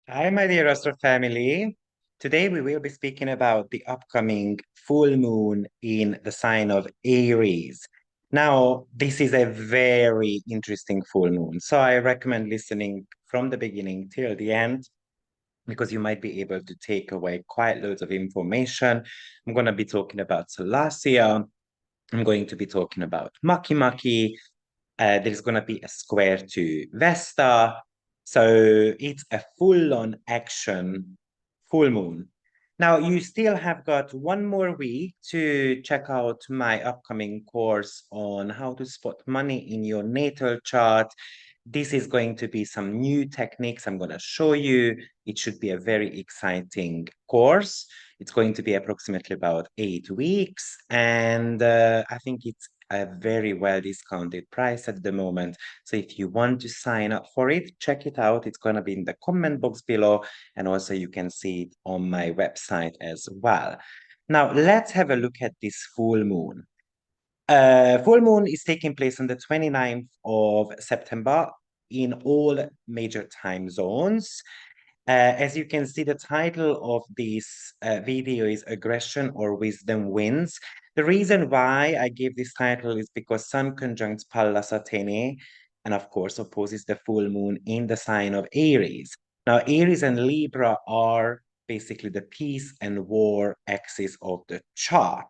Hi, my dear Astro family. Today we will be speaking about the upcoming full moon in the sign of Aries. Now, this is a very interesting full moon, so I recommend listening from the beginning till the end because you might be able to take away quite loads of information. I'm going to be talking about Celestia. I'm going to be talking about Makimaki. There's going to be a square to Vesta. So it's a full-on action full moon. Now, you still have got one more week to check out my upcoming course on how to spot money in your natal chart. This is going to be some new techniques I'm going to show you. It should be a very exciting course. It's going to be approximately about 8 weeks. And I think it's a very well discounted price at the moment. So if you want to sign up for it, check it out. It's going to be in the comment box below. And also you can see it on my website as well. Now, let's have a look at this full moon. Full moon is taking place on the 29th of September in all major time zones. As you can see, the title of this video is Aggression or Wisdom Wins. The reason why I gave this title is because Sun conjuncts Pallas Athene and of course opposes the full moon in the sign of Aries. Now, Aries and Libra are basically the peace and war axis of the chart.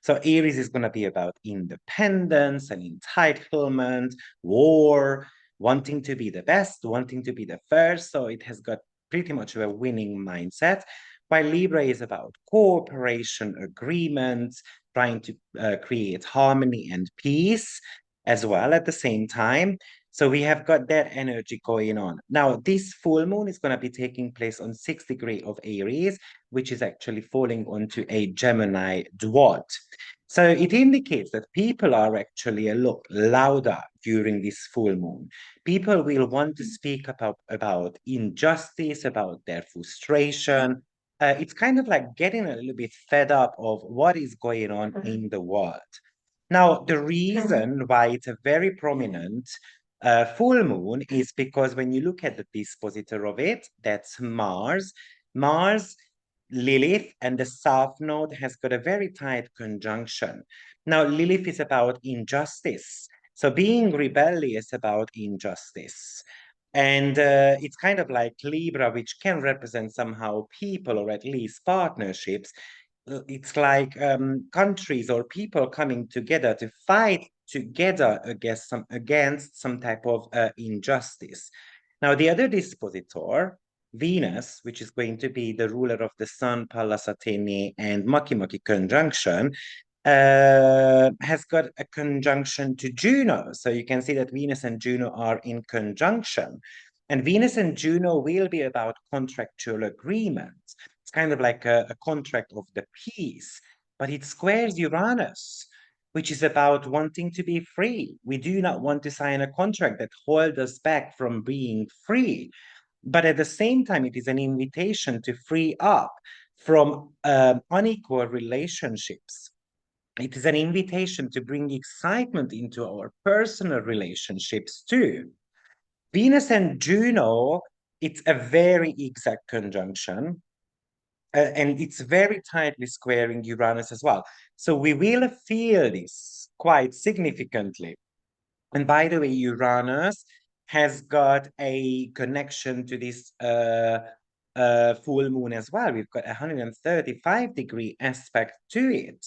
So Aries is going to be about independence and entitlement, war, wanting to be the best, wanting to be the first. So it has got pretty much a winning mindset, while Libra is about cooperation, agreements, trying to create harmony and peace as well at the same time. So we have got that energy going on. Now, this full moon is going to be taking place on 6th degree of Aries, which is actually falling onto a Gemini dwat. So it indicates that people are actually a lot louder during this full moon. People will want to speak about injustice, about their frustration. It's kind of like getting a little bit fed up of what is going on in the world. Now, the reason why it's a very prominent full moon is because when you look at the dispositor of it, that's Mars. Mars, Lilith, and the South Node has got a very tight conjunction. Now, Lilith is about injustice. So being rebellious about injustice. And it's kind of like Libra, which can represent somehow people or at least partnerships. It's like countries or people coming together to fight together against some type of injustice. Now, the other dispositor, Venus, which is going to be the ruler of the Sun, Pallas Athene, and Makimaki conjunction, has got a conjunction to Juno. So you can see that Venus and Juno are in conjunction. And Venus and Juno will be about contractual agreements. It's kind of like a contract of the peace, but it squares Uranus, which is about wanting to be free. We do not want to sign a contract that holds us back from being free. But at the same time, it is an invitation to free up from unequal relationships. It is an invitation to bring excitement into our personal relationships too. Venus and Juno, it's a very exact conjunction. And it's very tightly squaring Uranus as well. So we will feel this quite significantly. And by the way, Uranus has got a connection to this full moon as well. We've got a 135-degree aspect to it.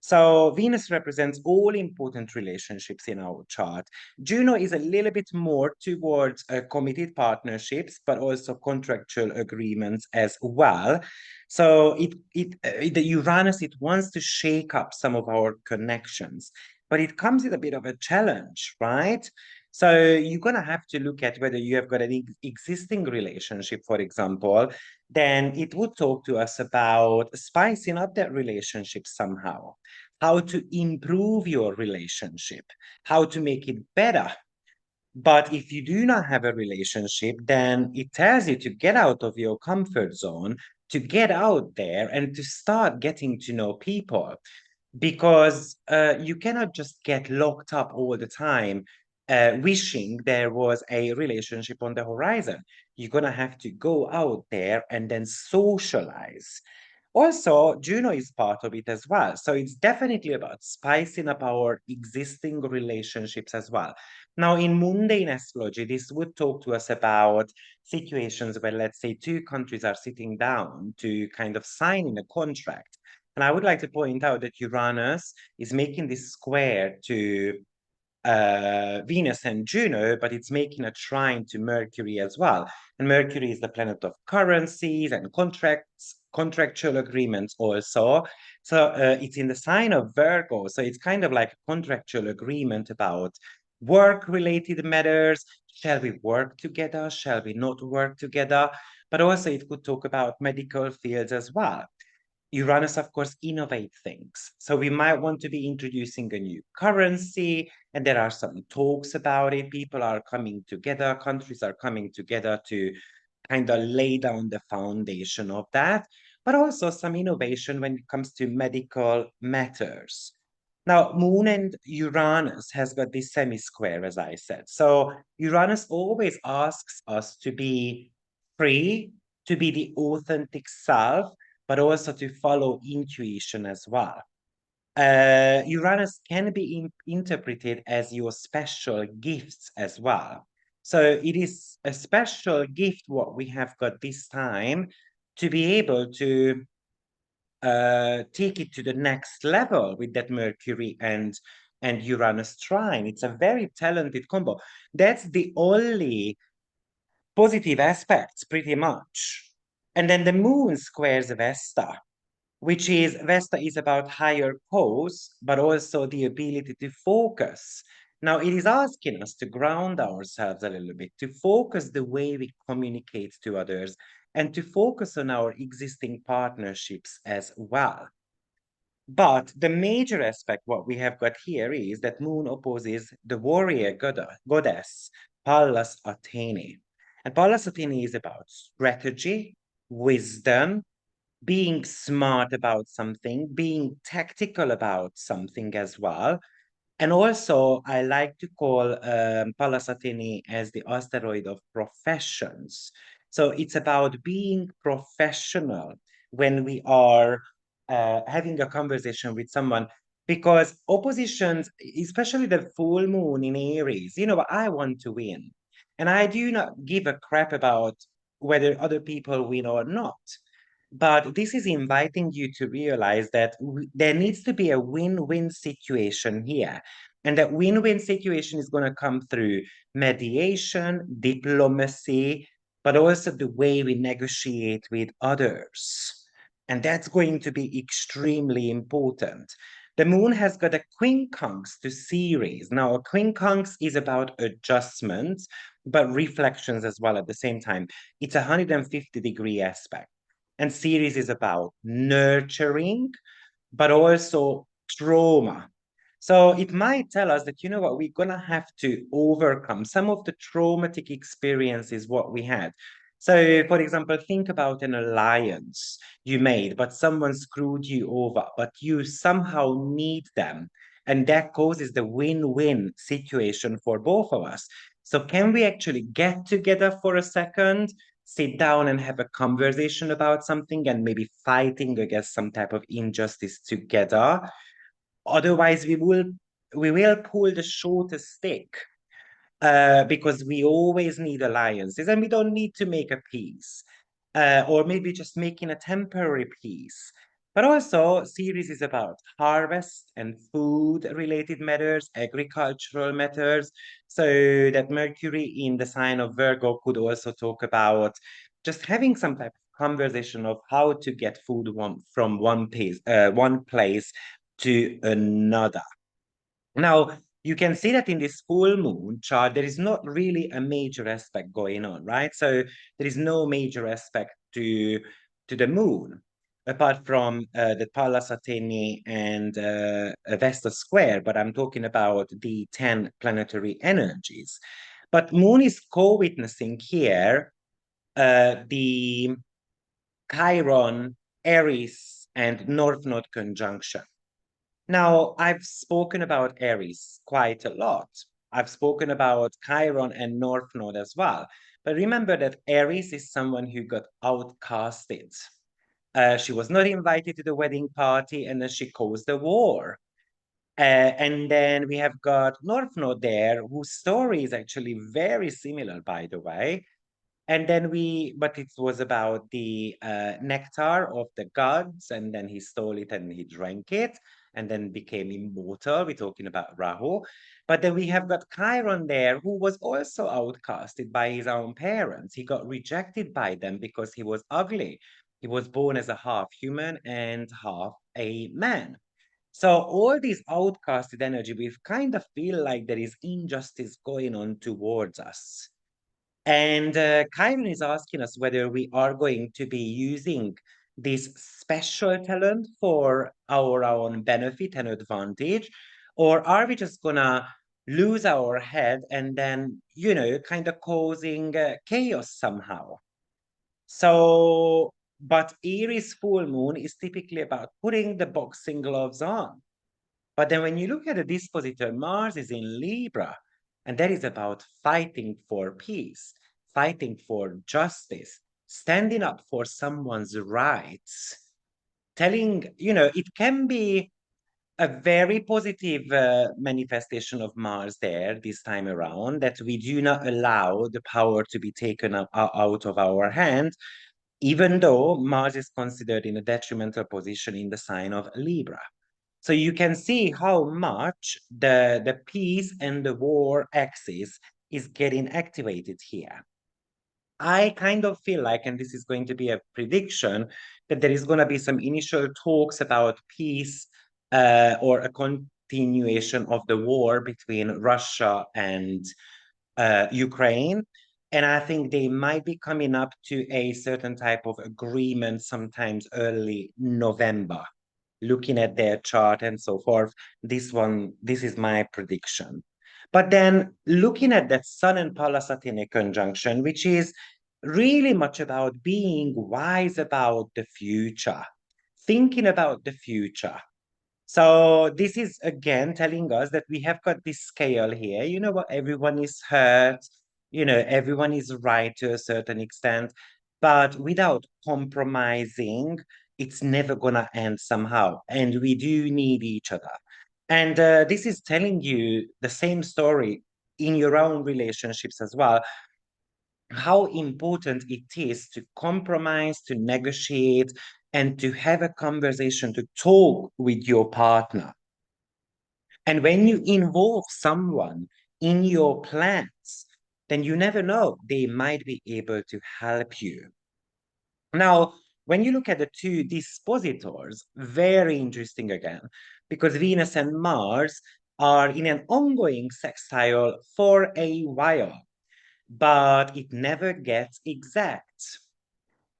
So Venus represents all important relationships in our chart. Juno is a little bit more towards committed partnerships, but also contractual agreements as well. So the Uranus, it wants to shake up some of our connections, but it comes with a bit of a challenge, right? So you're going to have to look at whether you have got an existing relationship, for example, then it would talk to us about spicing up that relationship somehow, how to improve your relationship, how to make it better. But if you do not have a relationship, then it tells you to get out of your comfort zone, to get out there and to start getting to know people because you cannot just get locked up all the time wishing there was a relationship on the horizon. You're going to have to go out there and then socialize. Also, Juno is part of it as well. So it's definitely about spicing up our existing relationships as well. Now, in mundane astrology, this would talk to us about situations where, let's say, two countries are sitting down to kind of sign in a contract. And I would like to point out that Uranus is making this square to Venus and Juno, but it's making a trine to Mercury as well. And Mercury is the planet of currencies and contracts, contractual agreements also. So it's in the sign of Virgo. So it's kind of like a contractual agreement about work-related matters. Shall we work together? Shall we not work together? But also it could talk about medical fields as well. Uranus, of course, innovate things. So we might want to be introducing a new currency, and there are some talks about it. People are coming together, countries are coming together to kind of lay down the foundation of that, but also some innovation when it comes to medical matters. Now, Moon and Uranus has got this semi-square, as I said. So Uranus always asks us to be free, to be the authentic self, but also to follow intuition as well. Uranus can be interpreted as your special gifts as well. So it is a special gift what we have got this time to be able to take it to the next level with that Mercury and Uranus trine. It's a very talented combo. That's the only positive aspects, pretty much. And then the moon squares Vesta, which is Vesta is about higher pose, but also the ability to focus. Now, it is asking us to ground ourselves a little bit, to focus the way we communicate to others, and to focus on our existing partnerships as well. But the major aspect, what we have got here is that Moon opposes the warrior goddess, Pallas Athene. And Pallas Athene is about strategy, wisdom, being smart about something, being tactical about something as well. And also, I like to call Pallas Athene as the asteroid of professions. So it's about being professional when we are having a conversation with someone, because oppositions, especially the full moon in Aries, I want to win. And I do not give a crap about whether other people win or not. But this is inviting you to realize that there needs to be a win-win situation here. And that win-win situation is going to come through mediation, diplomacy, but also the way we negotiate with others. And that's going to be extremely important. The moon has got a quincunx to Ceres. Now, a quincunx is about adjustments, but reflections as well at the same time. It's a 150-degree aspect. And Ceres is about nurturing, but also trauma. So it might tell us that, what, we're going to have to overcome some of the traumatic experiences what we had. So, for example, think about an alliance you made, but someone screwed you over, but you somehow need them. And that causes the win-win situation for both of us. So can we actually get together for a second, sit down and have a conversation about something and maybe fighting against some type of injustice together? Otherwise, we will pull the shortest stick, because we always need alliances and we don't need to make a peace, or maybe just making a temporary peace. But also, series is about harvest and food related matters, agricultural matters. So that Mercury in the sign of Virgo could also talk about just having some type of conversation of how to get food from one place to another. Now, you can see that in this full moon chart, there is not really a major aspect going on, right? So there is no major aspect to the moon, apart from the Pallas Athene and Vesta square, but I'm talking about the 10 planetary energies. But moon is co-witnessing here the Chiron, Aries, and North Node conjunction. Now, I've spoken about Aries quite a lot. I've spoken about Chiron and North Node as well. But remember that Aries is someone who got outcasted. She was not invited to the wedding party, and then she caused the war. And then we have got North Node there, whose story is actually very similar, by the way. And then but it was about the nectar of the gods, and then he stole it and he drank it, and then became immortal. We're talking about Rahu. But then we have got Chiron there, who was also outcasted by his own parents. He got rejected by them because he was ugly. He was born as a half human and half a man. So all these outcasted energy, we kind of feel like there is injustice going on towards us. And Chiron is asking us whether we are going to be using this special talent for our own benefit and advantage, or are we just gonna lose our head and then, kind of causing chaos somehow? So, but Aries full moon is typically about putting the boxing gloves on. But then when you look at the dispositor, Mars is in Libra, and that is about fighting for peace, fighting for justice, standing up for someone's rights, telling, it can be a very positive manifestation of Mars there this time around, that we do not allow the power to be taken out of our hands, even though Mars is considered in a detrimental position in the sign of Libra. So you can see how much the peace and the war axis is getting activated here. I kind of feel like, and this is going to be a prediction, that there is going to be some initial talks about peace or a continuation of the war between Russia and Ukraine. And I think they might be coming up to a certain type of agreement sometimes early November. Looking at their chart and so forth, this is my prediction. But then looking at that Sun and Pallas Athene conjunction, which is really much about being wise about the future, thinking about the future. So this is again telling us that we have got this scale here. You know what? Everyone is hurt. Everyone is right to a certain extent, but without compromising, it's never gonna end somehow. And we do need each other. And this is telling you the same story in your own relationships as well, how important it is to compromise, to negotiate, and to have a conversation, to talk with your partner. And when you involve someone in your plans, then you never know, they might be able to help you. Now, when you look at the two dispositors, very interesting again, because Venus and Mars are in an ongoing sextile for a while, but it never gets exact.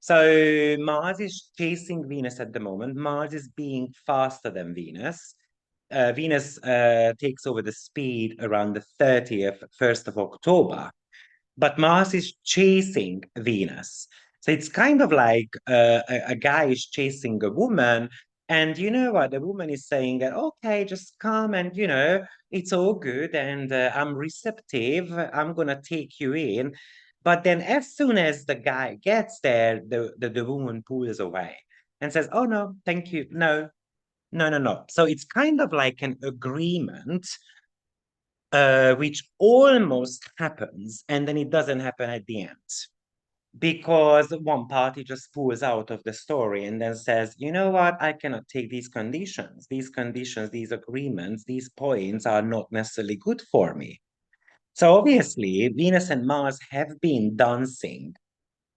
So Mars is chasing Venus at the moment. Mars is being faster than Venus. Venus takes over the speed around the 30th, 1st of October, but Mars is chasing Venus. So it's kind of like a guy is chasing a woman, and you know what? The woman is saying that, okay, just come and, it's all good, and I'm receptive. I'm going to take you in. But then as soon as the guy gets there, the woman pulls away and says, oh, no, thank you. No, no, no, no. So it's kind of like an agreement which almost happens, and then it doesn't happen at the end because one party just pulls out of the story and then says, you know what, I cannot take these conditions. These conditions, these agreements, these points are not necessarily good for me. So obviously, Venus and Mars have been dancing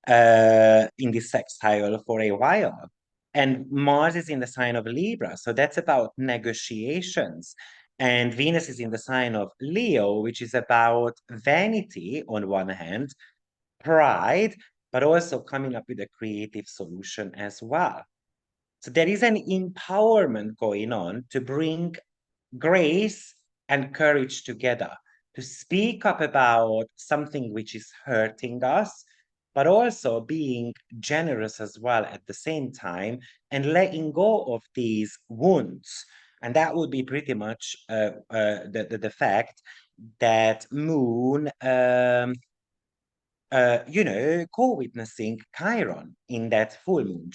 in this sextile for a while. And Mars is in the sign of Libra. So that's about negotiations. And Venus is in the sign of Leo, which is about vanity on one hand, pride, but also coming up with a creative solution as well. So there is an empowerment going on to bring grace and courage together, to speak up about something which is hurting us, but also being generous as well at the same time and letting go of these wounds. And that would be pretty much the fact that Moon, co-witnessing Chiron in that full moon.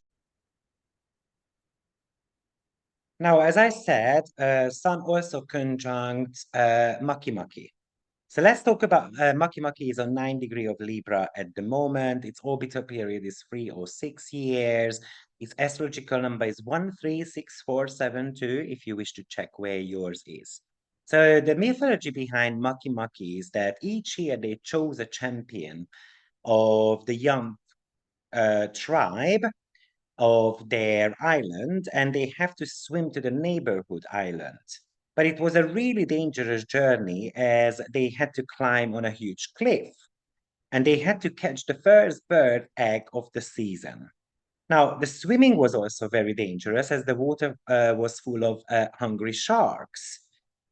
Now, as I said, Sun also conjunct Makimaki. So let's talk about Makimaki is on 9 degree of Libra at the moment. Its orbital period is 306 years. Its astrological number is 136472 if you wish to check where yours is. So the mythology behind Makimaki is that each year they chose a champion of the young tribe of their island and they have to swim to the neighborhood island. But it was a really dangerous journey as they had to climb on a huge cliff and they had to catch the first bird egg of the season. Now, the swimming was also very dangerous as the water was full of hungry sharks.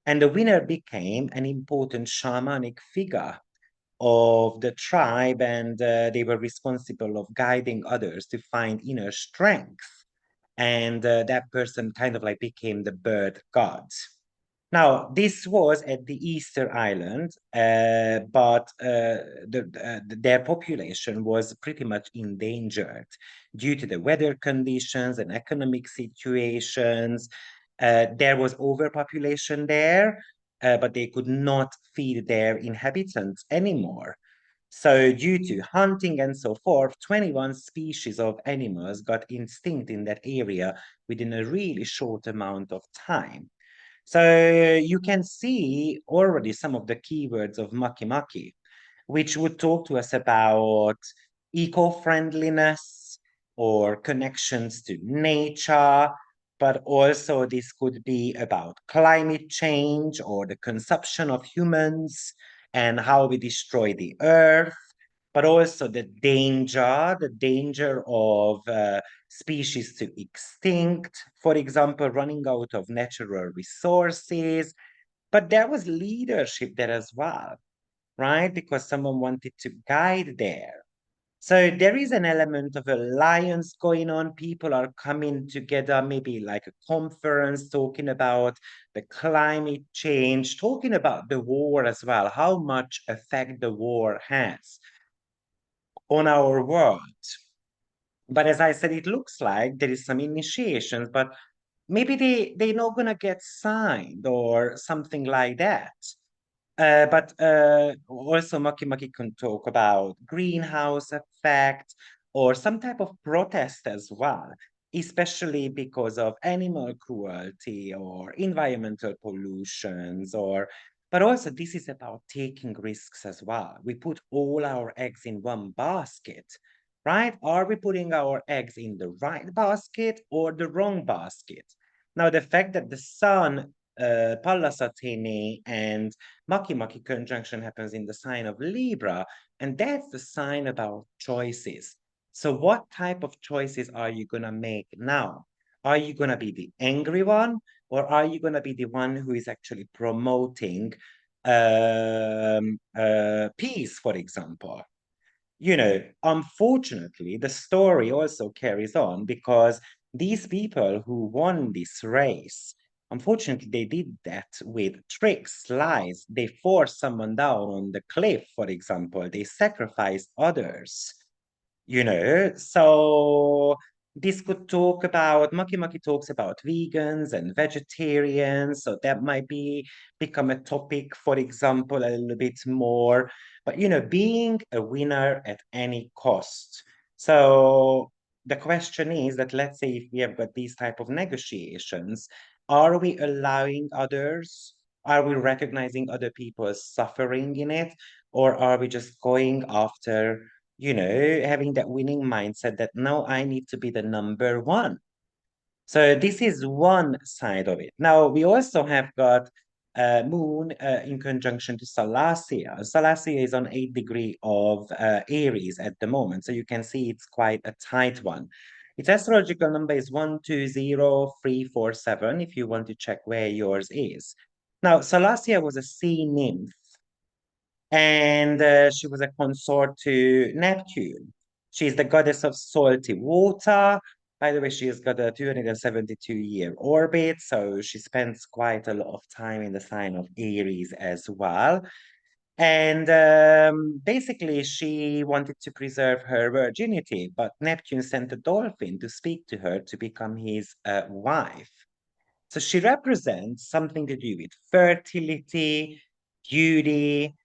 And the winner became an important shamanic figure of the tribe, and they were responsible of guiding others to find inner strength. And that person kind of like became the bird god. Now, this was at the Easter Island, but their population was pretty much endangered due to the weather conditions and economic situations. There was overpopulation there, but they could not feed their inhabitants anymore. So, due to hunting and so forth, 21 species of animals got extinct in that area within a really short amount of time. So you can see already some of the keywords of Makimaki, which would talk to us about eco-friendliness or connections to nature, but also this could be about climate change or the consumption of humans and how we destroy the earth, but also the danger of species to extinct, for example, running out of natural resources. But there was leadership there as well, right? Because someone wanted to guide there. So there is an element of alliance going on. People are coming together, maybe like a conference, talking about the climate change, talking about the war as well, how much effect the war has on our world. But as I said, it looks like there is some initiations, but maybe they're not gonna get signed or something like that. But also Makimaki can talk about greenhouse effect or some type of protest as well, especially because of animal cruelty or environmental pollutions or but also this is about taking risks as well. We put all our eggs in one basket, right? Are we putting our eggs in the right basket or the wrong basket? Now, the fact that the sun, Pallasatene and Makimaki conjunction happens in the sign of Libra, and that's the sign about choices. So, what type of choices are you going to make now? Are you going to be the angry one, or are you going to be the one who is actually promoting peace, for example? Unfortunately, the story also carries on because these people who won this race, unfortunately, they did that with tricks, lies. They forced someone down on the cliff, for example. They sacrificed others. So this could talk about Makimaki talks about vegans and vegetarians, so that might be become a topic, for example, a little bit more. But being a winner at any cost. So the question is that let's say if we have got these type of negotiations, are we allowing others? Are we recognizing other people's suffering in it? Or are we just going after having that winning mindset that now I need to be the number one. So this is one side of it. Now we also have got Moon in conjunction to Celestia. Celestia is on 8 degree of Aries at the moment, so you can see it's quite a tight one. Its astrological number is 120347 if you want to check where yours is. Now, Celestia was a sea nymph and she was a consort to Neptune. She's the goddess of salty water, By the way, she's got a 272-year orbit, so she spends quite a lot of time in the sign of Aries as well. And basically, she wanted to preserve her virginity, but Neptune sent a dolphin to speak to her to become his wife. So she represents something to do with fertility, beauty,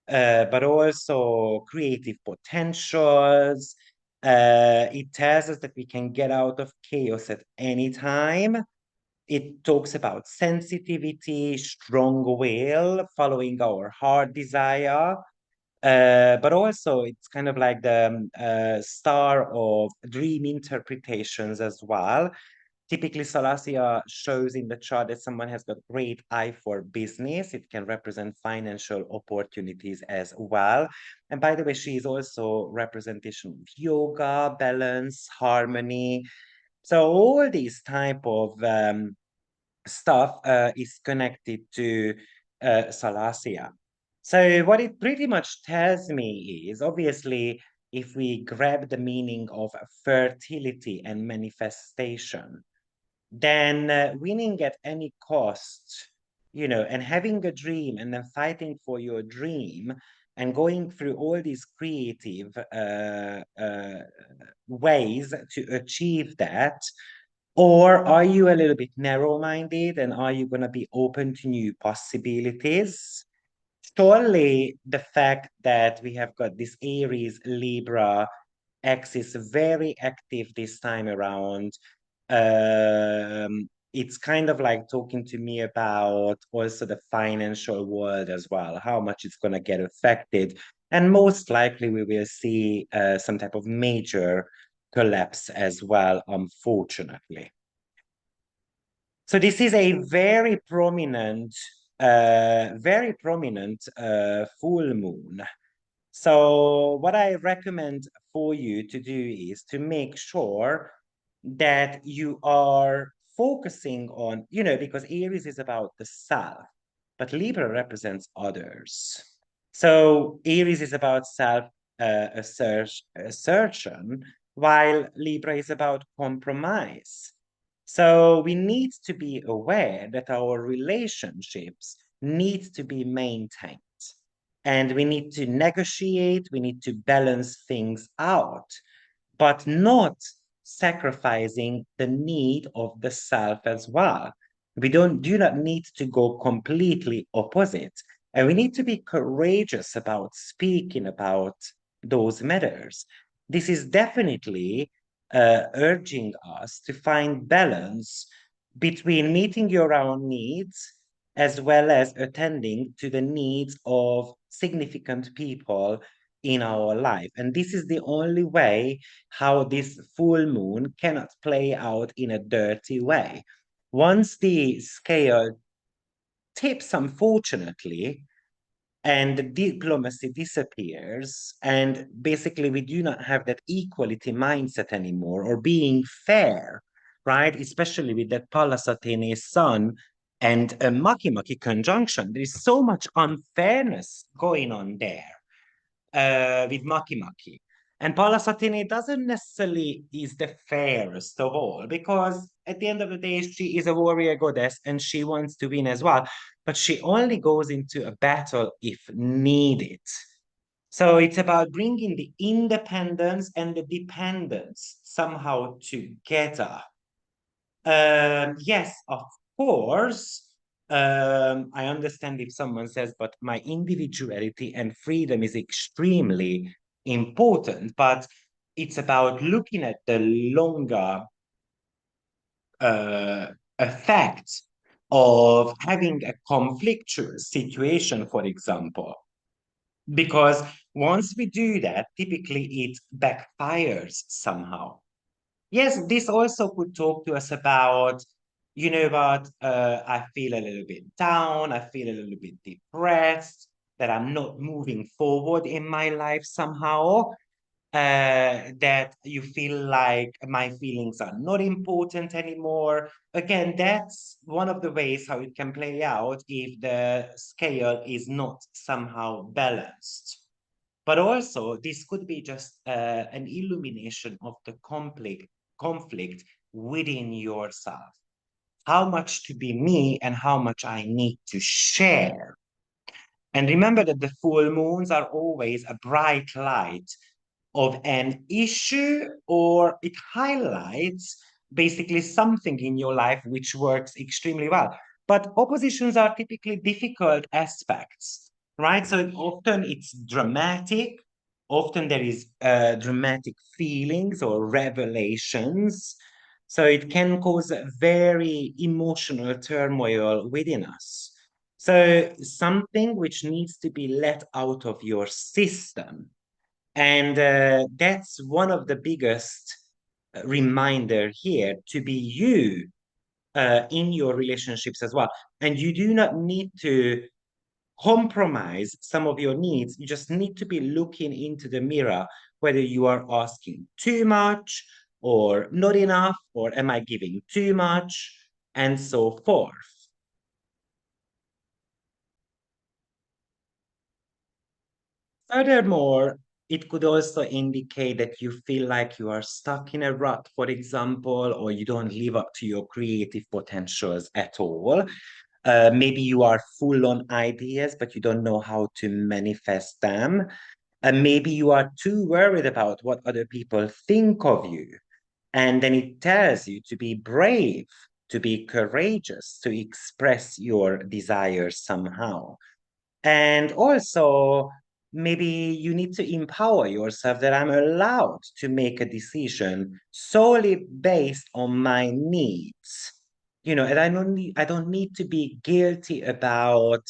but also creative potentials. It tells us that we can get out of chaos at any time. It talks about sensitivity, strong will, following our heart desire. But also, it's kind of like the star of dream interpretations as well. Typically, Celestia shows in the chart that someone has got great eye for business. It can represent financial opportunities as well. And by the way, she is also representation of yoga, balance, harmony. So all these type of stuff is connected to Celestia. So what it pretty much tells me is, obviously, if we grab the meaning of fertility and manifestation, then winning at any cost, and having a dream and then fighting for your dream and going through all these creative ways to achieve that. Or are you a little bit narrow-minded and are you going to be open to new possibilities? Surely the fact that we have got this Aries Libra axis very active this time around, it's kind of like talking to me about also the financial world as well, how much it's going to get affected. And most likely we will see some type of major collapse as well, unfortunately. So this is a very prominent full moon. So what I recommend for you to do is to make sure that you are focusing on, because Aries is about the self, but Libra represents others. So Aries is about self assertion, while Libra is about compromise. So we need to be aware that our relationships need to be maintained. And we need to negotiate, we need to balance things out, but not sacrificing the need of the self as well. We do not need to go completely opposite. And we need to be courageous about speaking about those matters. This is definitely urging us to find balance between meeting your own needs as well as attending to the needs of significant people in our life. And this is the only way how this full moon cannot play out in a dirty way. Once the scale tips, unfortunately, and the diplomacy disappears, and basically we do not have that equality mindset anymore or being fair, right? Especially with that Pallas Athene's sun and a Makimaki conjunction. There is so much unfairness going on there with Makimaki. And Pallas Athene doesn't necessarily is the fairest of all, because at the end of the day, she is a warrior goddess and she wants to win as well. But she only goes into a battle if needed. So it's about bringing the independence and the dependence somehow together. Yes, of course. I understand if someone says, but my individuality and freedom is extremely important, but it's about looking at the longer uh, effect of having a conflictual situation, for example. Because once we do that, typically it backfires somehow. Yes, this also could talk to us about, what, I feel a little bit down, I feel a little bit depressed, that I'm not moving forward in my life somehow, that you feel like my feelings are not important anymore. Again, that's one of the ways how it can play out if the scale is not somehow balanced. But also, this could be just an illumination of the conflict within yourself. How much to be me and how much I need to share. And remember that the full moons are always a bright light of an issue, or it highlights basically something in your life which works extremely well. But oppositions are typically difficult aspects, right? So often it's dramatic. Often there is dramatic feelings or revelations. So it can cause very emotional turmoil within us. So something which needs to be let out of your system, and that's one of the biggest reminder here to be you in your relationships as well. And you do not need to compromise some of your needs. You just need to be looking into the mirror whether you are asking too much or not enough, or am I giving too much, and so forth. Furthermore, it could also indicate that you feel like you are stuck in a rut, for example, or you don't live up to your creative potentials at all. Maybe you are full on ideas, but you don't know how to manifest them. And maybe you are too worried about what other people think of you. And then it tells you to be brave, to be courageous, to express your desires somehow. And also, maybe you need to empower yourself that I'm allowed to make a decision solely based on my needs. And I don't need to be guilty about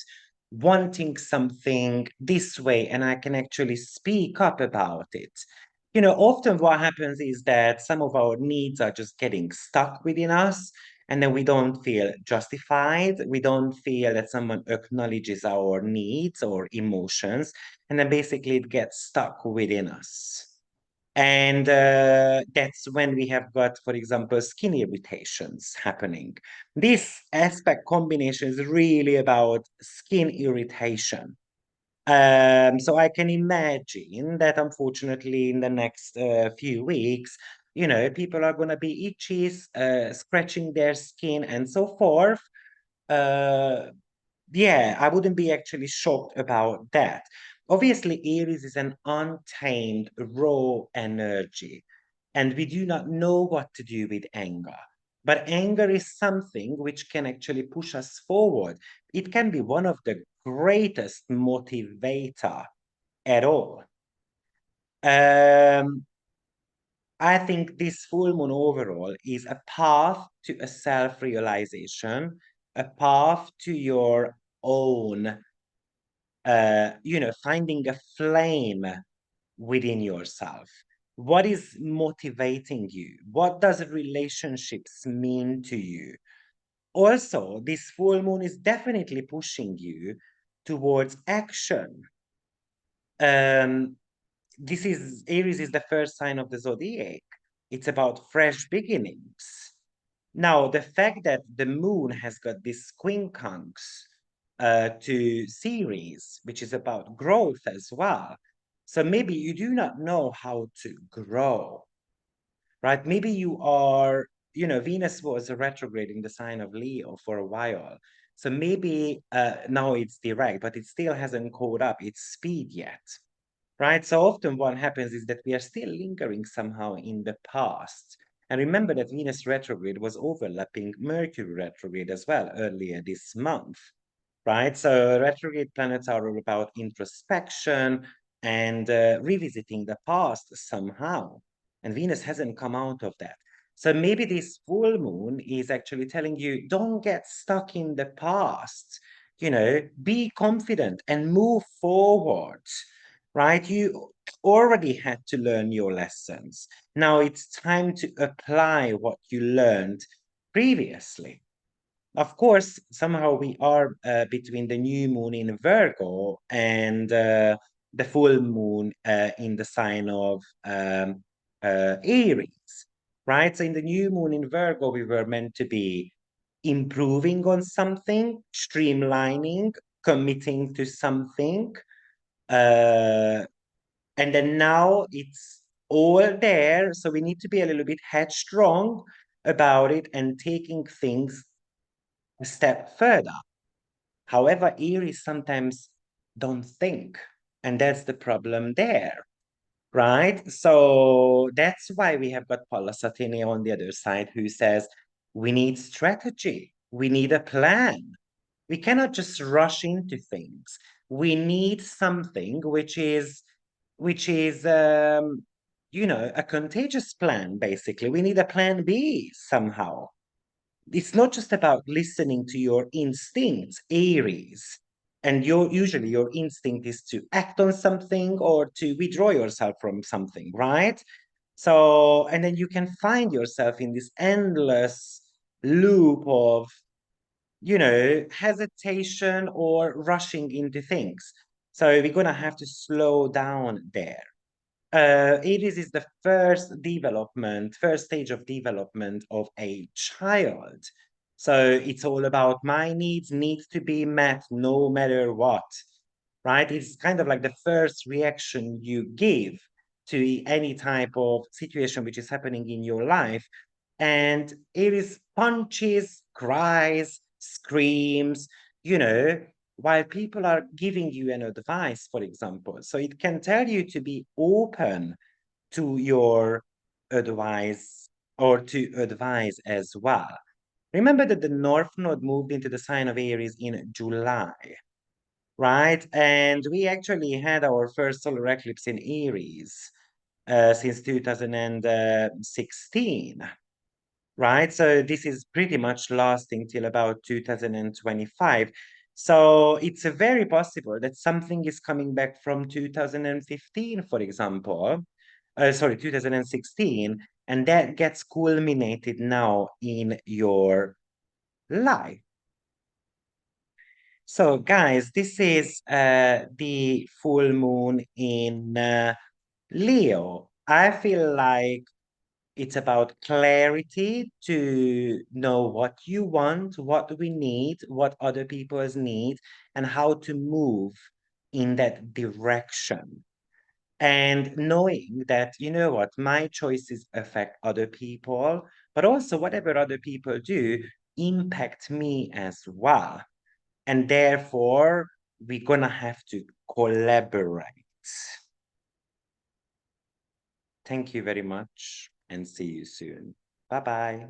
wanting something this way, and I can actually speak up about it. Often what happens is that some of our needs are just getting stuck within us, and then we don't feel justified. We don't feel that someone acknowledges our needs or emotions, and then basically it gets stuck within us. And that's when we have got, for example, skin irritations happening. This aspect combination is really about skin irritation. So I can imagine that unfortunately in the next few weeks, people are going to be itchy, scratching their skin and so forth. Uh, yeah, I wouldn't be actually shocked about that. Obviously, Aries is an untamed, raw energy, and we do not know what to do with anger. But anger is something which can actually push us forward. It can be one of the greatest motivator at all. Um, I think this full moon overall is a path to a self-realization, a path to your own, finding a flame within yourself. What is motivating you? What does relationships mean to you? Also, this full moon is definitely pushing you towards action. Um, this is Aries is the first sign of the zodiac. It's about fresh beginnings. Now, the fact that the moon has got this quincunx to Ceres, which is about growth as well. So maybe you do not know how to grow, right? Maybe you are, Venus was a retrograde in the sign of Leo for a while. So maybe now it's direct, but it still hasn't caught up its speed yet, right? So often what happens is that we are still lingering somehow in the past. And remember that Venus retrograde was overlapping Mercury retrograde as well earlier this month, right? So retrograde planets are all about introspection and revisiting the past somehow. And Venus hasn't come out of that. So maybe this full moon is actually telling you, don't get stuck in the past. Be confident and move forward, right? You already had to learn your lessons. Now it's time to apply what you learned previously. Of course, somehow we are between the new moon in Virgo and the full moon in the sign of Aries, right? So in the new moon in Virgo, we were meant to be improving on something, streamlining, committing to something. Uh, and then now it's all there. So we need to be a little bit headstrong about it and taking things a step further. However, Aries sometimes don't think, and that's the problem there, right? So that's why we have got Paula Satini on the other side who says we need strategy, we need a plan. We cannot just rush into things. We need something which is a contagious plan, basically. We need a plan B somehow. It's not just about listening to your instincts, Aries. And usually your instinct is to act on something or to withdraw yourself from something, right? So, and then you can find yourself in this endless loop of, hesitation or rushing into things. So we're gonna have to slow down there. Aries is the first stage of development of a child. So it's all about my needs to be met no matter what, right? It's kind of like the first reaction you give to any type of situation which is happening in your life. And Aries punches, cries, screams, you know, while people are giving you an advice, for example. So it can tell you to be open to your advice or to advise as well. Remember that the North Node moved into the sign of Aries in July, right? And we actually had our first solar eclipse in Aries since 2016, right? So this is pretty much lasting till about 2025. So it's very possible that something is coming back from 2015, for example, sorry, 2016, and that gets culminated now in your life. So, guys, this is the full moon in Leo. I feel like it's about clarity to know what you want, what we need, what other people's need, and how to move in that direction. And knowing that, you know what, my choices affect other people, but also whatever other people do impact me as well. And therefore, we're gonna have to collaborate. Thank you very much and see you soon. Bye bye.